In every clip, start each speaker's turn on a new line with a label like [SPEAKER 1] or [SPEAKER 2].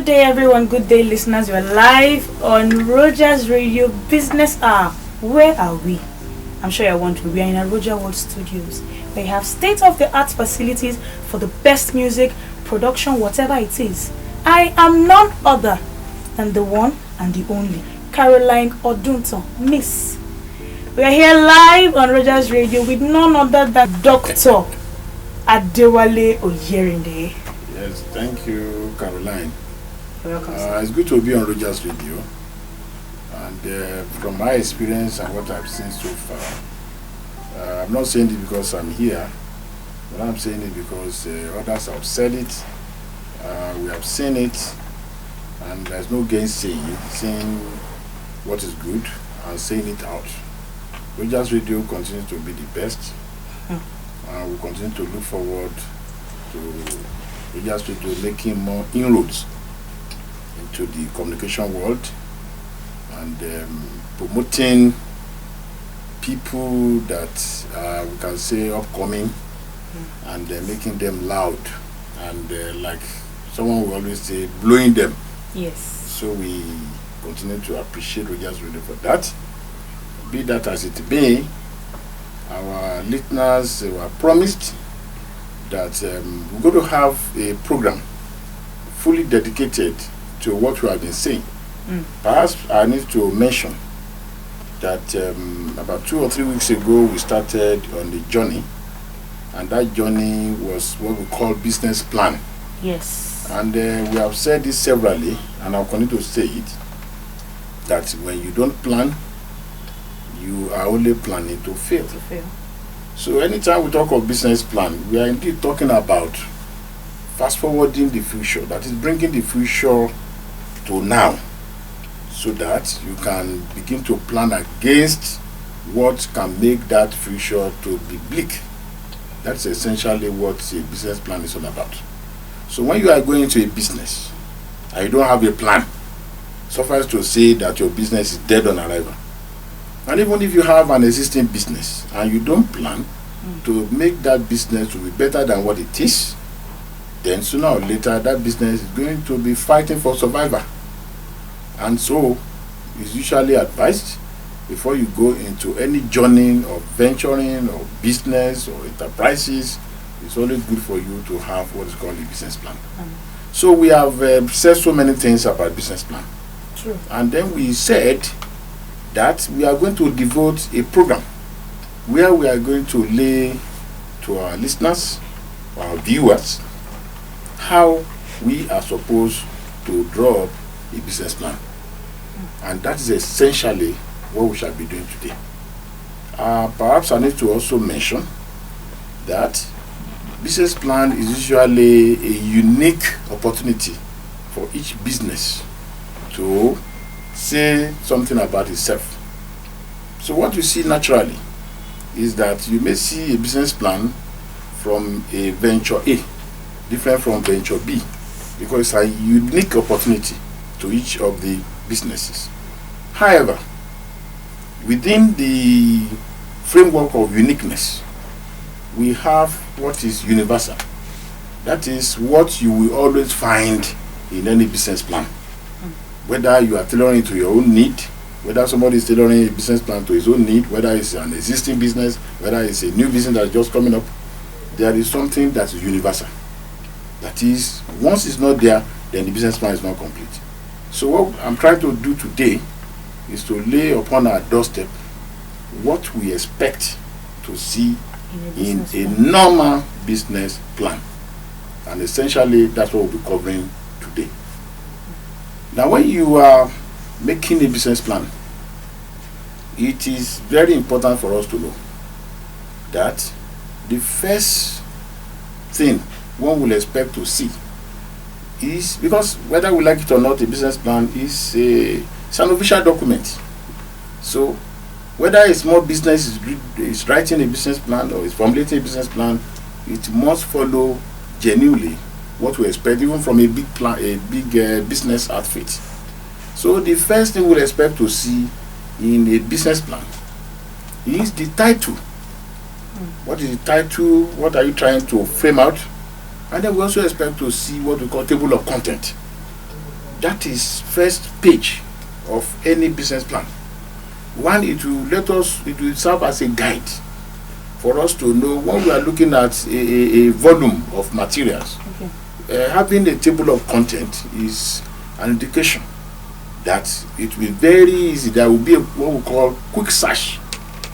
[SPEAKER 1] Good day, everyone. Good day, listeners. We're live on Rogers Radio Business Hour. Where are we? I'm sure you're wondering. We are in a Roger World Studios. We have state-of-the-art facilities for the best music, production, whatever it is. I am none other than the one and the only Caroline Odunton, Miss. We are here live on Rogers Radio with none other than Dr. Adewale Oyerinde.
[SPEAKER 2] Yes, thank you, Caroline.
[SPEAKER 1] You're welcome,
[SPEAKER 2] It's good to be on Rogers Radio. And from my experience and what I've seen so far, I'm not saying it because I'm here, but I'm saying it because others have said it, we have seen it, and there's no gainsaying, saying what is good and saying it out. Rogers Radio continues to be the best, and we continue to look forward to Rogers Radio making more inroads into the communication world and promoting people that we can say upcoming and making them loud and like someone will always say, blowing them.
[SPEAKER 1] Yes.
[SPEAKER 2] So we continue to appreciate Rogers Radio for that. Be that as it may, our listeners were promised that we're going to have a program fully dedicated to what we have been saying. Perhaps I need to mention that about 2 or 3 weeks ago we started on the journey, and that journey was what we call business plan.
[SPEAKER 1] Yes.
[SPEAKER 2] And we have said this severally, and I'll continue to say it, that when you don't plan, you are only planning to fail. So anytime we talk of business plan, we are indeed talking about fast forwarding the future, that is bringing the future to now, so that you can begin to plan against what can make that future to be bleak. That's essentially what a business plan is all about. So when you are going into a business and you don't have a plan, suffice to say that your business is dead on arrival. And even if you have an existing business and you don't plan to make that business to be better than what it is, then sooner or later that business is going to be fighting for survival. And so it's usually advised, before you go into any journey of venturing or business or enterprises, it's always good for you to have what is called a business plan. So we have said so many things about business plan.
[SPEAKER 1] True.
[SPEAKER 2] And then we said that we are going to devote a program where we are going to lay to our listeners, our viewers, how we are supposed to draw up a business plan. And that is essentially what we shall be doing today. Perhaps I need to also mention that business plan is usually a unique opportunity for each business to say something about itself. So what you see naturally is that you may see a business plan from a venture A different from venture B, because it's a unique opportunity to each of the businesses. However, within the framework of uniqueness, we have what is universal. That is what you will always find in any business plan. Whether you are tailoring to your own need, whether somebody is tailoring a business plan to his own need, whether it's an existing business, whether it's a new business that's just coming up, there is something that is universal. That is, once it's not there, then the business plan is not complete. So what I'm trying to do today is to lay upon our doorstep what we expect to see in a normal business plan. And essentially, that's what we'll be covering today. Now, when you are making a business plan, it is very important for us to know that the first thing one will expect to see is, because whether we like it or not, a business plan is an official document. So whether a small business is writing a business plan or is formulating a business plan, it must follow genuinely what we expect, even from a big plan, a big business outfit. So the first thing we'll expect to see in a business plan is the title. What is the title? What are you trying to frame out? And then we also expect to see what we call table of content. That is first page of any business plan. One, it will serve as a guide for us to know when we are looking at a volume of materials.
[SPEAKER 1] Okay.
[SPEAKER 2] Having a table of content is an indication that it will be very easy. There will be what we call quick search.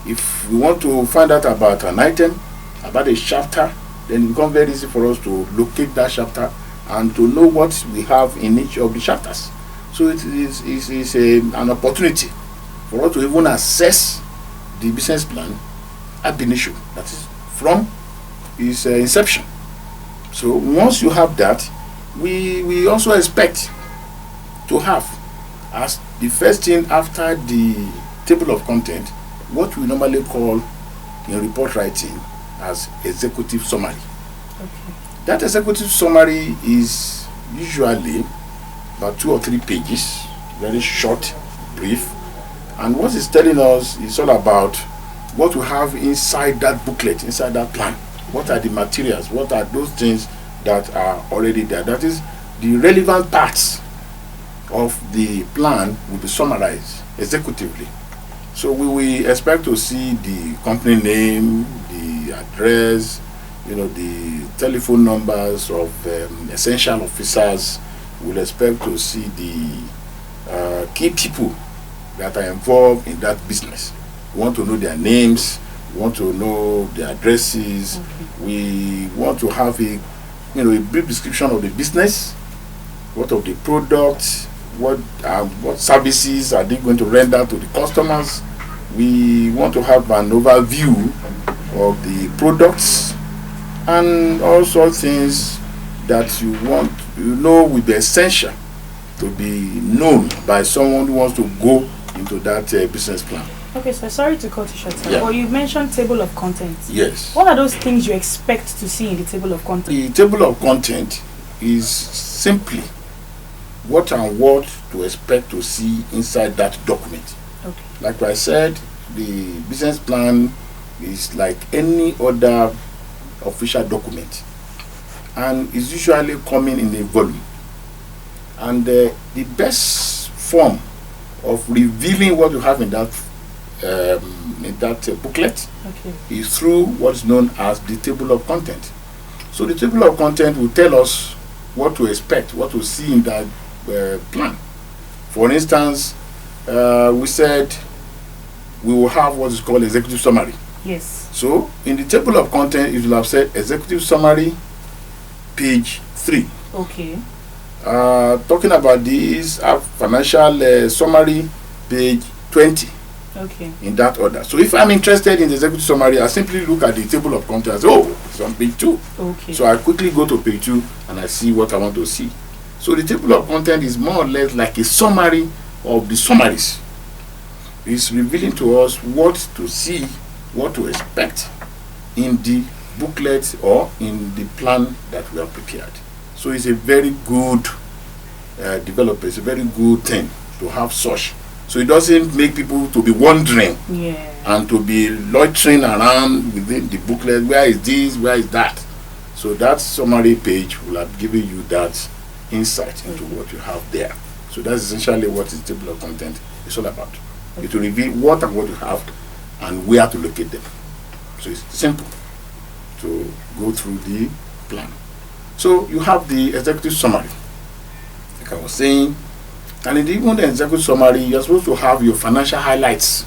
[SPEAKER 2] If we want to find out about an item, about a chapter, then it becomes very easy for us to locate that chapter and to know what we have in each of the chapters. So it is an opportunity for us to even assess the business plan ab initio, that is from its inception. So once you have that, we also expect to have as the first thing after the table of content what we normally call in report writing as executive summary.
[SPEAKER 1] Okay.
[SPEAKER 2] That executive summary is usually about 2 or 3 pages, very short, brief, and what it's telling us is all about what we have inside that booklet, inside that plan. What are the materials? What are those things that are already there? That is, the relevant parts of the plan will be summarized executively. So we will expect to see the company name, the address, the telephone numbers of essential officers. We'll expect to see the key people that are involved in that business. We want to know their names. We want to know their addresses.
[SPEAKER 1] Okay.
[SPEAKER 2] We want to have a brief description of the business. What of the products? What services are they going to render to the customers? We want to have an overview of the products and also things that will be essential to be known by someone who wants to go into that business plan.
[SPEAKER 1] Okay, so sorry to cut you short, sir,
[SPEAKER 2] Yeah.
[SPEAKER 1] but you mentioned table of contents.
[SPEAKER 2] Yes.
[SPEAKER 1] What are those things you expect to see in the table of contents?
[SPEAKER 2] The table of content is simply what and what to expect to see inside that document.
[SPEAKER 1] Okay.
[SPEAKER 2] Like I said, the business plan is like any other official document and is usually coming in a volume. And the best form of revealing what you have in that booklet
[SPEAKER 1] Okay.
[SPEAKER 2] is through what is known as the table of content. So the table of content will tell us what to expect, what to see in that plan. For instance, we said we will have what is called executive summary.
[SPEAKER 1] Yes.
[SPEAKER 2] So in the table of content, it will have said executive summary, page 3.
[SPEAKER 1] Okay.
[SPEAKER 2] Talking about this, financial summary, page 20.
[SPEAKER 1] Okay.
[SPEAKER 2] In that order. So if I'm interested in the executive summary, I simply look at the table of contents. Oh, it's on page 2.
[SPEAKER 1] Okay.
[SPEAKER 2] So I quickly go to page 2 and I see what I want to see. So the table of content is more or less like a summary of the summaries. It's revealing to us what to see, what to expect in the booklet or in the plan that we have prepared. So it's a very good developer. It's a very good thing to have such. So it doesn't make people to be wondering and to be loitering around within the booklet. Where is this? Where is that? So that summary page will have given you that insight into what you have there. So that's essentially what the table of content is all about. It will reveal what and what you have and where to locate them. So it's simple to go through the plan. So you have the executive summary, like I was saying. And in even the executive summary, you're supposed to have your financial highlights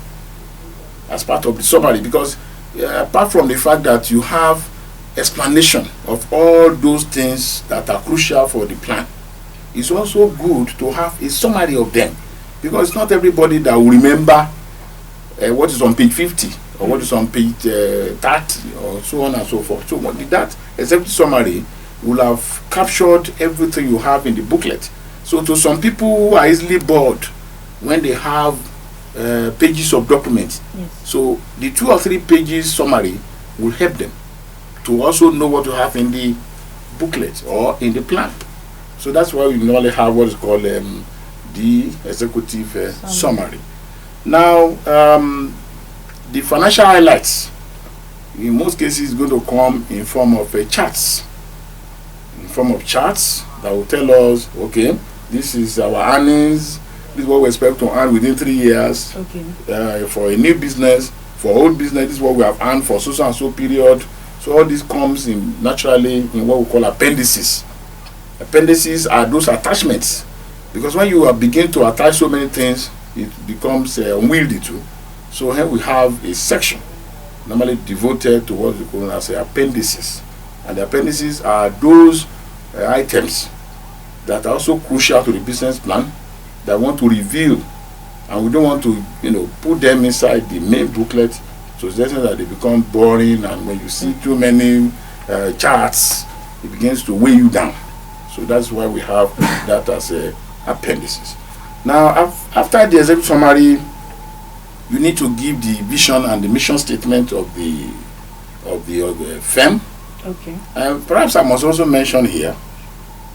[SPEAKER 2] as part of the summary, because apart from the fact that you have explanation of all those things that are crucial for the plan, it's also good to have a summary of them, because it's not everybody that will remember what is on page 50 or what is on page 30 or so on and so forth. So that executive summary will have captured everything you have in the booklet. So to some people who are easily bored when they have pages of documents,
[SPEAKER 1] yes.
[SPEAKER 2] So the 2 or 3 pages summary will help them to also know what to have in the booklet or in the plan. So that's why we normally have what is called the executive summary. Now, the financial highlights, in most cases, is going to come in form of charts. In form of charts that will tell us, okay, This is our earnings. This is what we expect to earn within 3 years.
[SPEAKER 1] Okay.
[SPEAKER 2] For a new business, for old business, this is what we have earned for so and so period. So all this comes in naturally in what we call appendices. Appendices are those attachments, because when you begin to attach so many things, it becomes unwieldy too. So here we have a section normally devoted to what we call as appendices, and the appendices are those items that are also crucial to the business plan that want to reveal, and we don't want to put them inside the main booklet, so it's necessary that they become boring, and when you see too many charts, it begins to weigh you down. So that's why we have that as appendices. Now after the executive summary, you need to give the vision and the mission statement of the firm.
[SPEAKER 1] Okay.
[SPEAKER 2] And perhaps I must also mention here,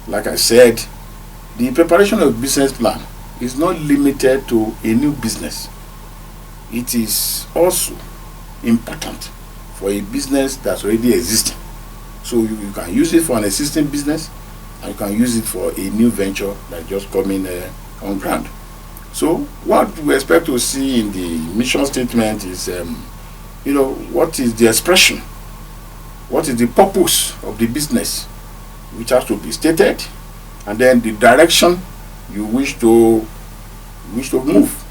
[SPEAKER 2] like I said, the preparation of business plan is not limited to a new business. It is also important for a business that's already existing. So you can use it for an existing business, and you can use it for a new venture that just coming on ground. So what we expect to see in the mission statement is, what is the expression? What is the purpose of the business, which has to be stated, and then the direction you wish to move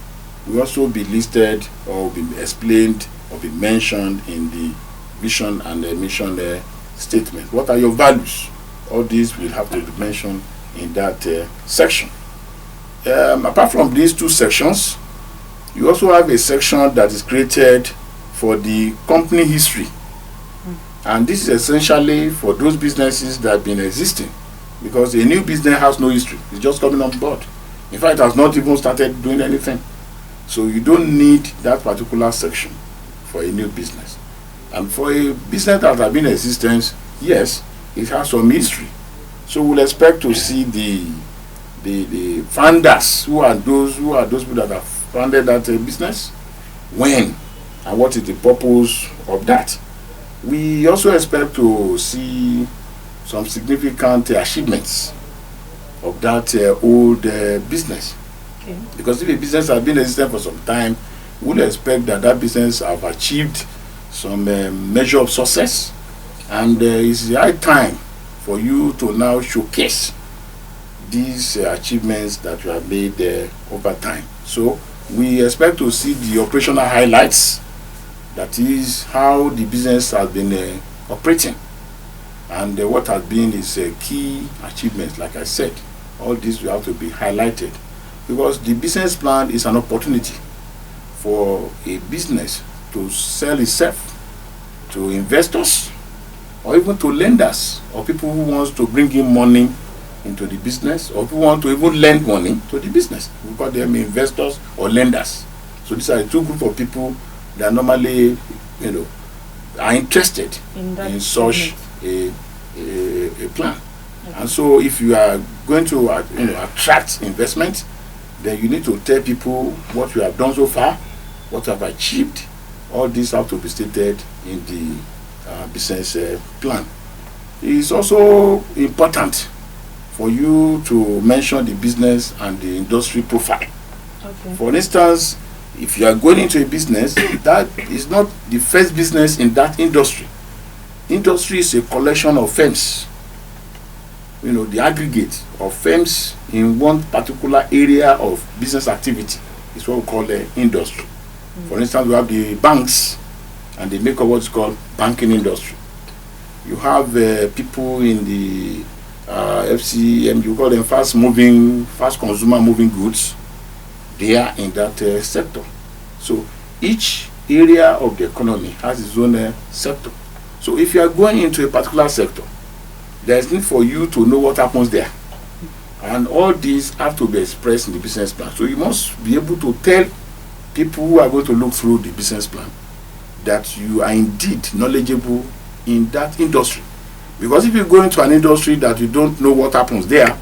[SPEAKER 2] will also be listed or be explained or be mentioned in the vision and the mission statement. What are your values? All these will have to be mentioned in that section. Apart from these two sections, you also have a section that is created for the company history. And this is essentially for those businesses that have been existing, because a new business has no history. It's just coming on board. In fact, it has not even started doing anything. So you don't need that particular section for a new business. And for a business that has been in existence, yes, it has some history. So we'll expect to see the founders, who are those people that have founded that business, when, and what is the purpose of that. We also expect to see some significant achievements of that old business.
[SPEAKER 1] Okay.
[SPEAKER 2] Because if a business has been existing for some time, we'll expect that business have achieved some measure of success, and it's the high time for you to now showcase these achievements that you have made over time. So we expect to see the operational highlights, that is how the business has been operating, and what has been its key achievements. Like I said, all this will have to be highlighted, because the business plan is an opportunity for a business to sell itself to investors, or even to lenders, or people who wants to bring in money into the business, or who want to even lend money to the business. We call them investors or lenders. So these are the two groups of people that normally, are interested in such a plan. Okay. And so if you are going to attract investment, then you need to tell people what you have done so far, what you have achieved. All these have to be stated in the business plan. It is also important for you to mention the business and the industry profile.
[SPEAKER 1] Okay.
[SPEAKER 2] For instance, if you are going into a business, that is not the first business in that industry. Industry is a collection of firms, the aggregate of firms in one particular area of business activity is what we call the industry. For instance, we have the banks, and they make up what's called banking industry. You have people in the FCM, you call them fast consumer moving goods. They are in that sector. So each area of the economy has its own sector. So if you are going into a particular sector, there is need for you to know what happens there, and all these have to be expressed in the business plan. So you must be able to tell people who are going to look through the business plan that you are indeed knowledgeable in that industry. Because if you go into an industry that you don't know what happens there,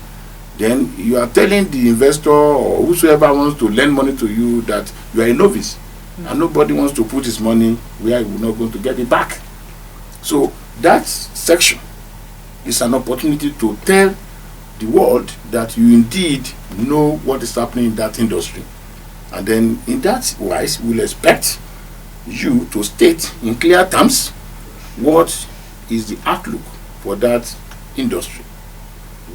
[SPEAKER 2] then you are telling the investor or whosoever wants to lend money to you that you are a novice, and nobody wants to put his money where he will not going to get it back. So that section is an opportunity to tell the world that you indeed know what is happening in that industry. And then in that wise, we'll expect you to state in clear terms what is the outlook for that industry.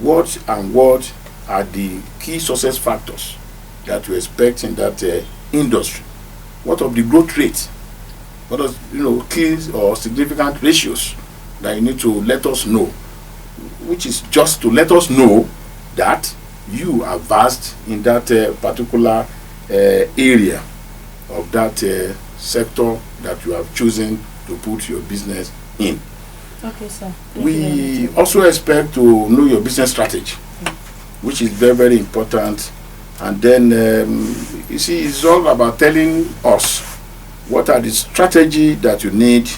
[SPEAKER 2] What are the key success factors that you expect in that industry? What of the growth rate? What are key or significant ratios that you need to let us know, which is just to let us know that you are vast in that particular area of that sector that you have chosen to put your business in.
[SPEAKER 1] Okay, sir.
[SPEAKER 2] We also expect to know your business strategy, which is very, very important. And then, you see, it's all about telling us what are the strategy that you need,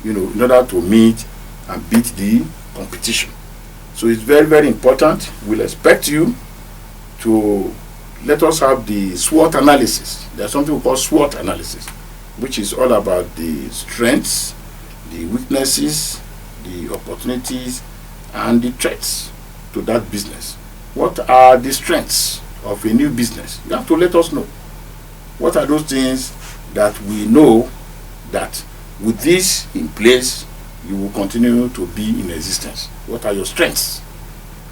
[SPEAKER 2] in order to meet and beat the competition. So it's very, very important. We'll expect you to let us have the SWOT analysis. There's something we call SWOT analysis, which is all about the strengths, the weaknesses, the opportunities, and the threats to that business. What are the strengths of a new business? You have to let us know. What are those things that we know that with this in place, you will continue to be in existence? What are your strengths?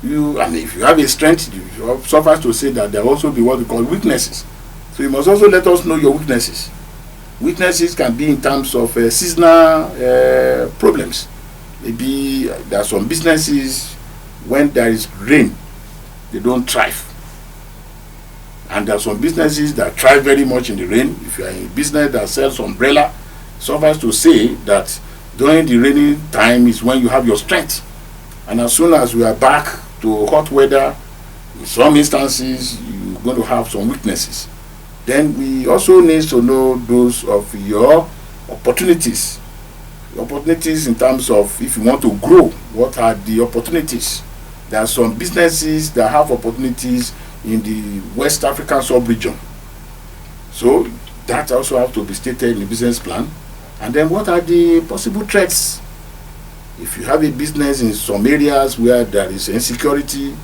[SPEAKER 2] And if you have a strength, you suffice to say that there will also be what we call weaknesses. So you must also let us know your weaknesses. Weaknesses can be in terms of seasonal problems. Maybe there are some businesses, when there is rain, they don't thrive. And there are some businesses that thrive very much in the rain. If you are in a business that sells umbrella, suffice to say that during the rainy time is when you have your strength. And as soon as we are back to hot weather, in some instances, you're going to have some weaknesses. Then we also need to know those of your opportunities. Opportunities in terms of if you want to grow, what are the opportunities? There are some businesses that have opportunities in the West African sub-region. So that also has to be stated in the business plan. And then what are the possible threats? If you have a business in some areas where there is insecurity,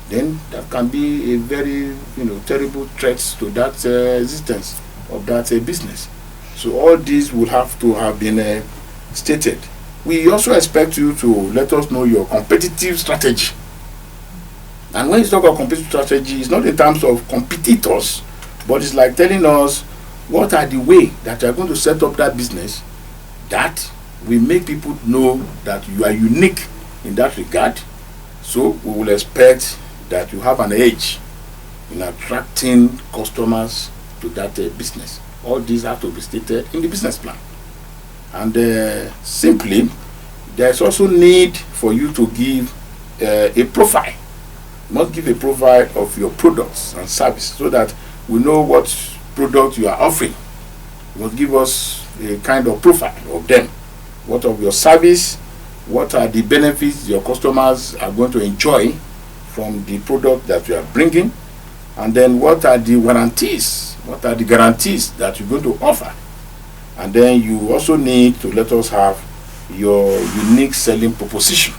[SPEAKER 2] then that can be a very terrible threat to that existence of that business. So all these will have to have been stated. We also expect you to let us know your competitive strategy. And when you talk about competitive strategy, it's not in terms of competitors, but it's like telling us what are the way that you are going to set up that business that will make people know that you are unique in that regard. So we will expect that you have an edge in attracting customers to that business. All these have to be stated in the business plan. And simply, there's also need for you to give a profile. You must give a profile of your products and services so that we know what product you are offering. You must give us a kind of profile of them. What of your service? What are the benefits your customers are going to enjoy from the product that you are bringing? And then what are the warranties? What are the guarantees that you're going to offer? And then you also need to let us have your unique selling proposition.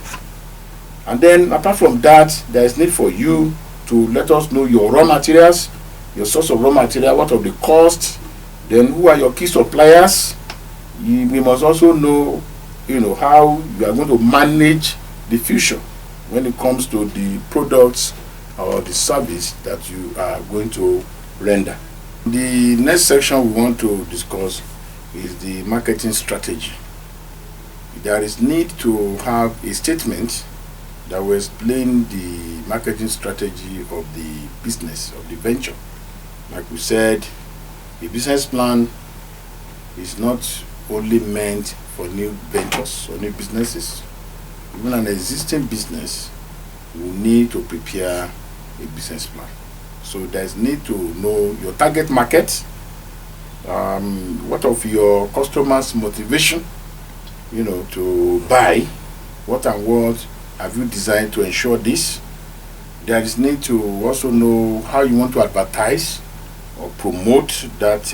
[SPEAKER 2] And then apart from that, there is need for you to let us know your raw materials, your source of raw material, what of the cost, then who are your key suppliers. We must also know, how you are going to manage the future when it comes to the products or the service that you are going to render. The next section we want to discuss is the marketing strategy. There is need to have a statement that will explain the marketing strategy of the business, of the venture. Like we said, the business plan is not only meant for new ventures or new businesses. Even an existing business will need to prepare a business plan. So there's need to know your target market, what of your customers' motivation, to buy, what and what have you designed to ensure this. There is need to also know how you want to advertise or promote that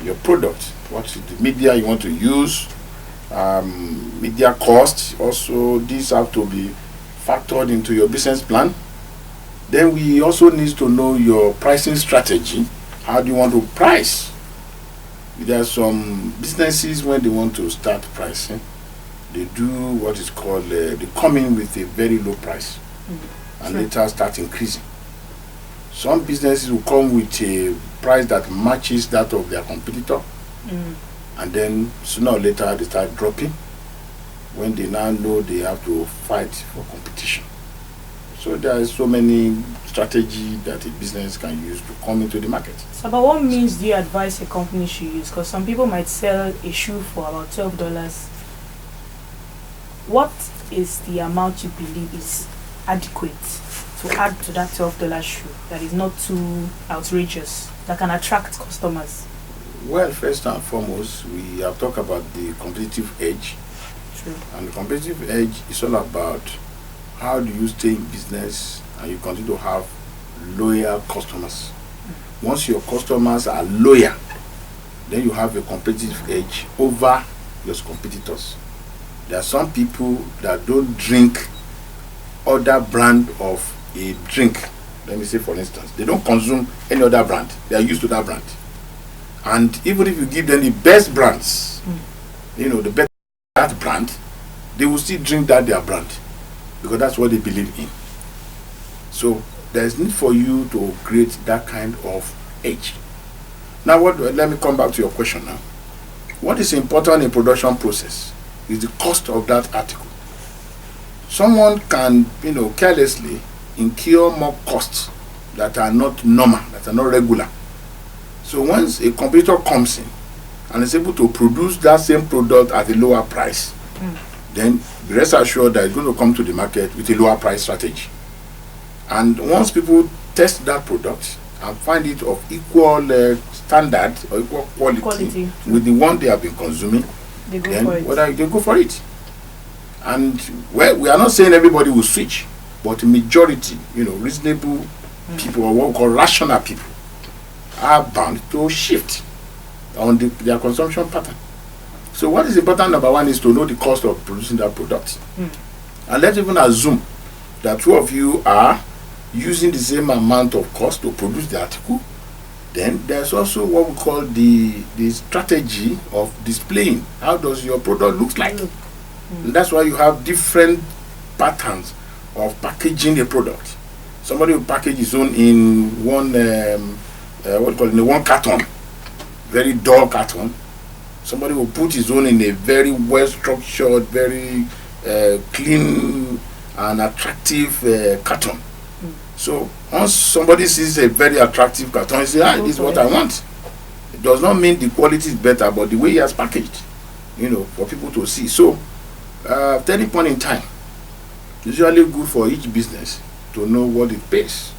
[SPEAKER 2] your product. What is the media you want to use, media costs. Also, these have to be factored into your business plan. Then we also need to know your pricing strategy. How do you want to price? There are some businesses when they want to start pricing, they do what is called, they come in with a very low price and later start increasing. Some businesses will come with a price that matches that of their competitor, and then sooner or later they start dropping when they now know they have to fight for competition. So there are so many strategies that a business can use to come into the market.
[SPEAKER 1] So, but what means do you advise a company should use? Because some people might sell a shoe for about $12. What is the amount you believe is adequate to add to that $12 shoe that is not too outrageous, that can attract customers?
[SPEAKER 2] Well, first and foremost, we have talked about the competitive edge.
[SPEAKER 1] True.
[SPEAKER 2] And the competitive edge is all about how do you stay in business and you continue to have loyal customers. Once your customers are loyal, then you have a competitive edge over your competitors. There are some people that don't drink other brand of a drink. Let me say, for instance, they don't consume any other brand. They are used to that brand. And even if you give them the best brands, the better that brand, they will still drink that their brand because that's what they believe in. So there's need for you to create that kind of edge. Now, let me come back to your question now. What is important in production process is the cost of that article. Someone can, carelessly incur more costs that are not normal, that are not regular. So once a competitor comes in and is able to produce that same product at a lower price, then be rest assured that it's going to come to the market with a lower price strategy. And once people test that product and find it of equal standard or equal quality with the one they have been consuming,
[SPEAKER 1] they go
[SPEAKER 2] for it. And we are not saying everybody will switch, but the majority, reasonable people, or what we call rational people, are bound to shift on their consumption pattern. So what is important, number one, is to know the cost of producing that product. And let's even assume that two of you are using the same amount of cost to produce the article. Then there's also what we call the strategy of displaying. How does your product look like? And that's why you have different patterns of packaging a product. Somebody will package his own in one one carton, very dull carton. Somebody will put his own in a very well structured, very clean and attractive carton. So once somebody sees a very attractive carton, he says, this is what I want. It does not mean the quality is better, but the way he has packaged, for people to see. So at any point in time, it's usually good for each business to know what it pays.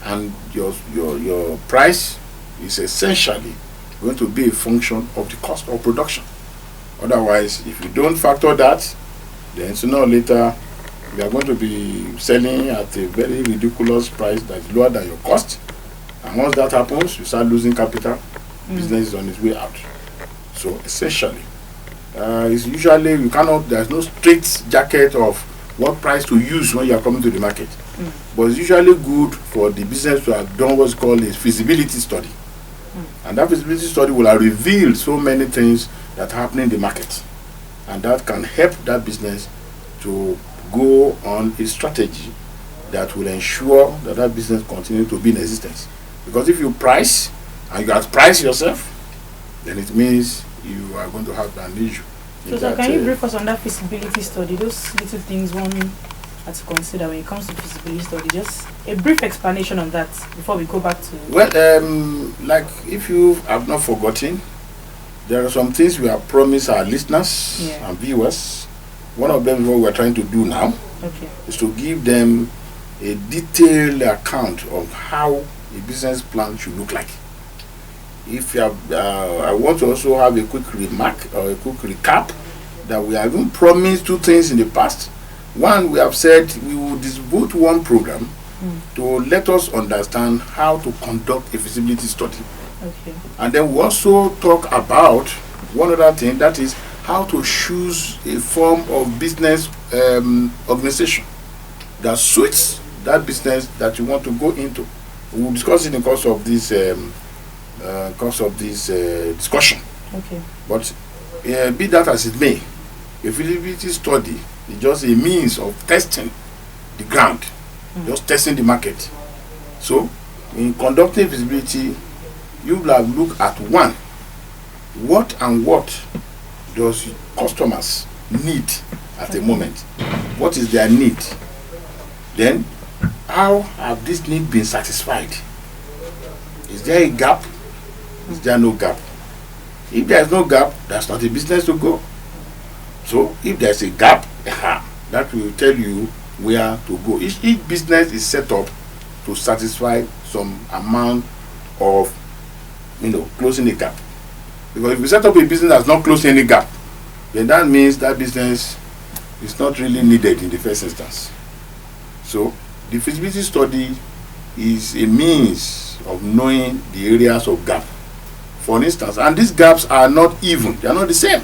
[SPEAKER 2] And your price is essentially going to be a function of the cost of production. Otherwise, if you don't factor that, then sooner or later you are going to be selling at a very ridiculous price that is lower than your cost. And once that happens, you start losing capital. Business is on its way out. So essentially, it's usually there's no strict jacket of what price to use when you are coming to the market. But it's usually good for the business to have done what's called a feasibility study. And that feasibility study will have revealed so many things that happen in the market. And that can help that business to go on a strategy that will ensure that that business continues to be in existence. Because if you price and you outprice yourself, then it means you are going to have an issue.
[SPEAKER 1] So can you brief us on that feasibility study? Those little things one has to consider when it comes to feasibility study. Just a brief explanation on that before we go back to.
[SPEAKER 2] Well, like if you have not forgotten, there are some things we have promised our listeners and viewers. One of them is what we are trying to do now. Is to give them a detailed account of how a business plan should look like. If you have, I want to also have a quick remark or a quick recap that we have even promised two things in the past. One, we have said we will devote one program to let us understand how to conduct a feasibility study. And then we also talk about one other thing, that is how to choose a form of business organization that suits that business that you want to go into. We will discuss it in the course of this discussion.
[SPEAKER 1] Okay.
[SPEAKER 2] But be that as it may, a feasibility study is just a means of testing the ground, just testing the market. So, in conducting feasibility, you will have look at one, what does customers need at the moment? What is their need? Then, how have this need been satisfied? Is there a gap? Is there no gap? If there is no gap, that's not a business to go. So if there's a gap, that will tell you where to go. Each business is set up to satisfy some amount of, closing a gap. Because if you set up a business that's not closing any gap, then that means that business is not really needed in the first instance. So the feasibility study is a means of knowing the areas of gap. For instance, and these gaps are not even, they are not the same.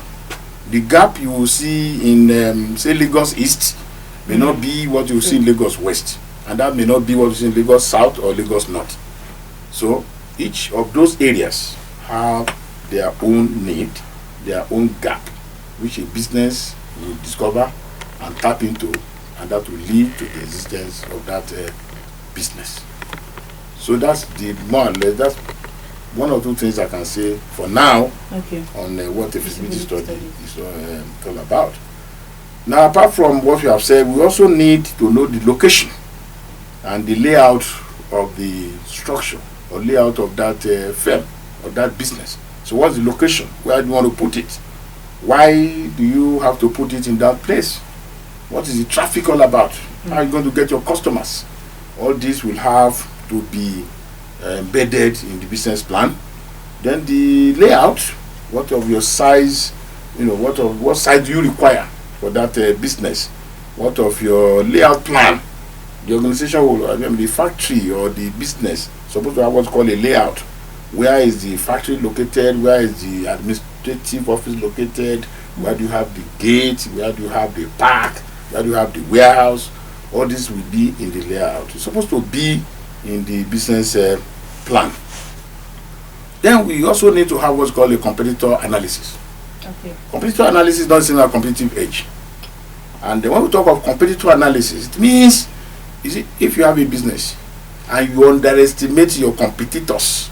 [SPEAKER 2] The gap you will see in, say, Lagos East may not be what you will see in Lagos West, and that may not be what you see in Lagos South or Lagos North. So each of those areas have their own need, their own gap, which a business will discover and tap into, and that will lead to the existence of that business. So that's the more or less, that's one or two things I can say for now on what the feasibility study is all about. Now, apart from what we have said, we also need to know the location and the layout of the structure or layout of that firm or that business. So what's the location? Where do you want to put it? Why do you have to put it in that place? What is the traffic all about? How are you going to get your customers? All this will have to be embedded in the business plan. Then the layout, what of your size, what size do you require for that business? What of your layout plan? The organization will, the factory or the business supposed to have what's called a layout. Where is the factory located? Where is the administrative office located? Where do you have the gate? Where do you have the park? Where do you have the warehouse? All this will be in the layout. It's supposed to be in the business plan. Then we also need to have what's called a competitor analysis. Competitor analysis doesn't have competitive edge. And when we talk of competitor analysis, it means, if you have a business and you underestimate your competitors,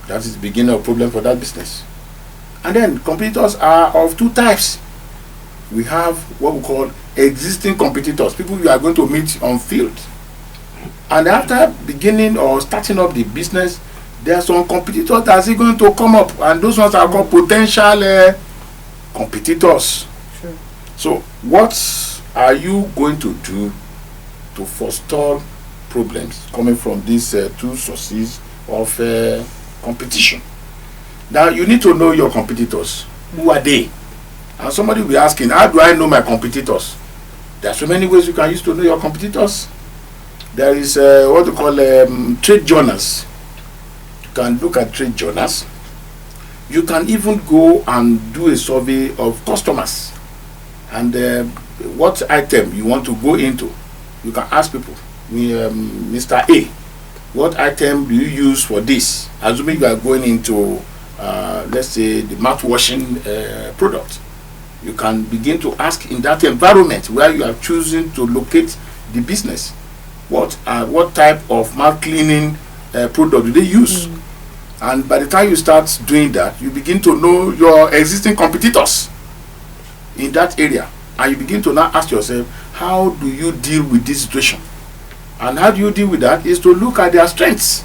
[SPEAKER 2] that is the beginning of problem for that business. And then competitors are of two types. We have what we call existing competitors, people you are going to meet on field. And after beginning or starting up the business, there are some competitors that are going to come up, and those ones are called potential competitors.
[SPEAKER 1] Sure.
[SPEAKER 2] So what are you going to do to forestall problems coming from these two sources of competition? Now you need to know your competitors. Who are they? And somebody will be asking, how do I know my competitors? There are so many ways you can use to know your competitors. There is what we call trade journals. You can look at trade journals. You can even go and do a survey of customers and what item you want to go into. You can ask people, Mr. A, what item do you use for this? Assuming you are going into, let's say, the mouth-washing product. You can begin to ask in that environment where you are choosing to locate the business, what type of mouth cleaning product do they use? And by the time you start doing that, you begin to know your existing competitors in that area, and you begin to now ask yourself, how do you deal with this situation? And how do you deal with that is to look at their strengths.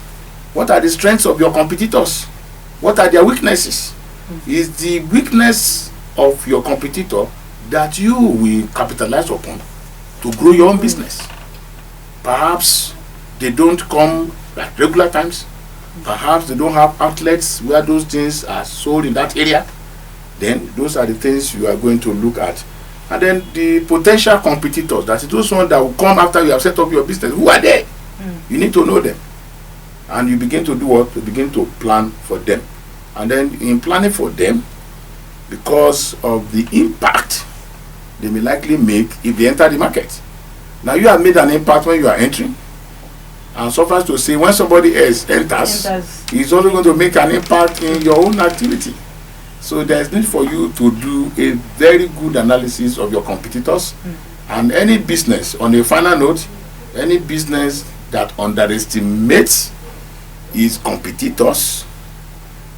[SPEAKER 2] What are the strengths of your competitors? What are their weaknesses? Is the weakness of your competitor that you will capitalize upon to grow your own business? Perhaps they don't come at regular times. Perhaps they don't have outlets where those things are sold in that area. Then those are the things you are going to look at. And then the potential competitors, that is those ones that will come after you have set up your business. Who are they? You need to know them. And you begin to do what? You begin to plan for them. And then in planning for them, because of the impact they may likely make if they enter the market. Now you have made an impact when you are entering, and suffice to say, when somebody else enters, he's only going to make an impact in your own activity. So there is need for you to do a very good analysis of your competitors. And any business, on a final note, any business that underestimates its competitors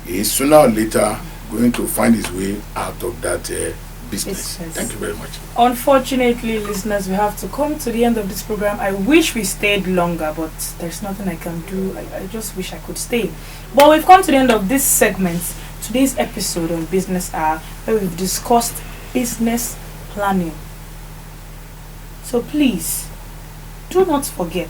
[SPEAKER 2] is sooner or later going to find his way out of that business. Thank you very much.
[SPEAKER 1] Unfortunately, listeners, we have to come to the end of this program. I wish we stayed longer, but there's nothing I can do. I just wish I could stay. But we've come to the end of this segment, today's episode on Business Hour, where we've discussed business planning. So please, do not forget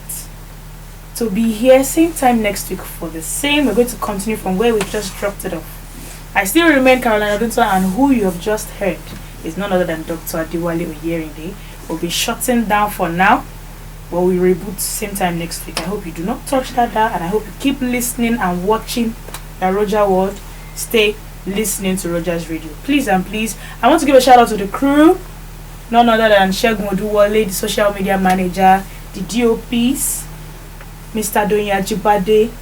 [SPEAKER 1] to be here same time next week for the same. We're going to continue from where we just dropped it off. I still remain Caroline Odunto, and who you have just heard is none other than Dr. Adewale Oyerinde. We'll be shutting down for now, but we reboot same time next week. I hope you do not touch that dial, and I hope you keep listening and watching the Roger World. Stay listening to Rogers Radio. Please and please, I want to give a shout out to the crew, none other than Shegun Oduwole, the social media manager, the DOPs, Mr. Donya Jibade,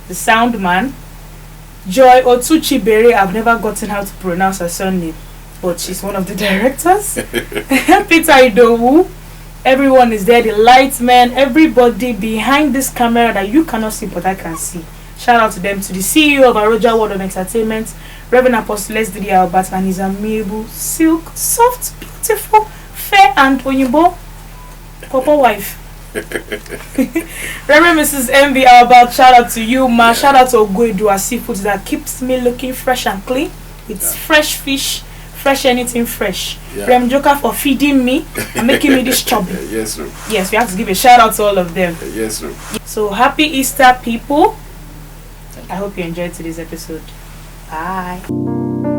[SPEAKER 1] the sound man, Joy Otuchibere. I've never gotten how to pronounce her surname, but she's one of the directors. Peter Idowu. Everyone is there, the lights man, everybody behind this camera that you cannot see but I can see. Shout out to them, to the CEO of Aroja World of Entertainment, Reverend Apostle Leslie Albert, and his amiable, silk, soft, beautiful, fair and Oyinbo Papa wife. Reverend Mrs. MV Albert, shout out to you, ma. Shout out to Ogwedu Seafoods that keeps me looking fresh and clean. It's fresh fish, fresh anything fresh. Rem Joker for feeding me and making me this chubby.
[SPEAKER 2] Yes, sir.
[SPEAKER 1] Yes, we have to give a shout out to all of them.
[SPEAKER 2] Yes, sir.
[SPEAKER 1] So happy Easter, people. I hope you enjoyed today's episode. Bye.